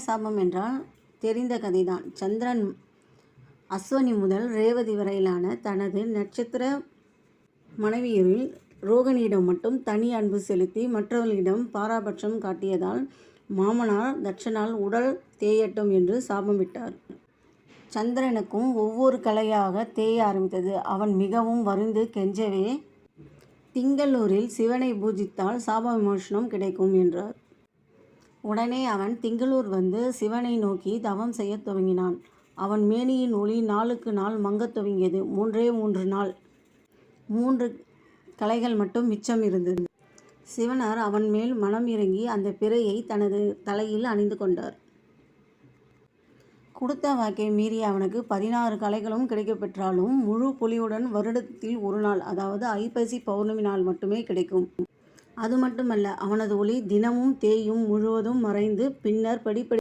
சாபம் என்றால் தெரிந்த கதைதான். சந்திரன் அஸ்வினி முதல் ரேவதி வரையிலான தனது நட்சத்திர மனைவியரில் ரோகிணியிடம் மட்டும் தனி அன்பு செலுத்தி மற்றவர்களிடம் பாராபட்சம் காட்டியதால் மாமனார் தட்சனால் உடல் தேயட்டும் என்று சாபம் விட்டார். சந்திரனுக்கும் ஒவ்வொரு கலையாக தேய ஆரம்பித்தது. அவன் மிகவும் வருந்தி கெஞ்சவே திங்களூரில் சிவனை பூஜித்தால் சாப விமோசனம் கிடைக்கும் என்றார். உடனே அவன் திங்களூர் வந்து சிவனை நோக்கி தவம் செய்ய துவங்கினான். அவன் மேனியின் ஒளி நாளுக்கு நாள் மங்கத் துவங்கியது. 3 நாள் 3 கலைகள் மட்டும் மிச்சம் இருந்தது. சிவனார் அவன் மேல் மனம் இறங்கி அந்த பிறையை தனது தலையில் அணிந்து கொண்டார். கொடுத்த வாக்கை மீறிய அவனுக்கு 16 கலைகளும் கிடைக்கப்பெற்றாலும் முழு பொலிவுடன் வருடத்தில் ஒரு நாள், அதாவது ஐப்பசி பௌர்ணமி நாள் மட்டுமே கிடைக்கும். அது மட்டுமல்ல, அவனது ஒளி தினமும் தேயும் முழுவதும் மறைந்து பின்னர் படிப்படி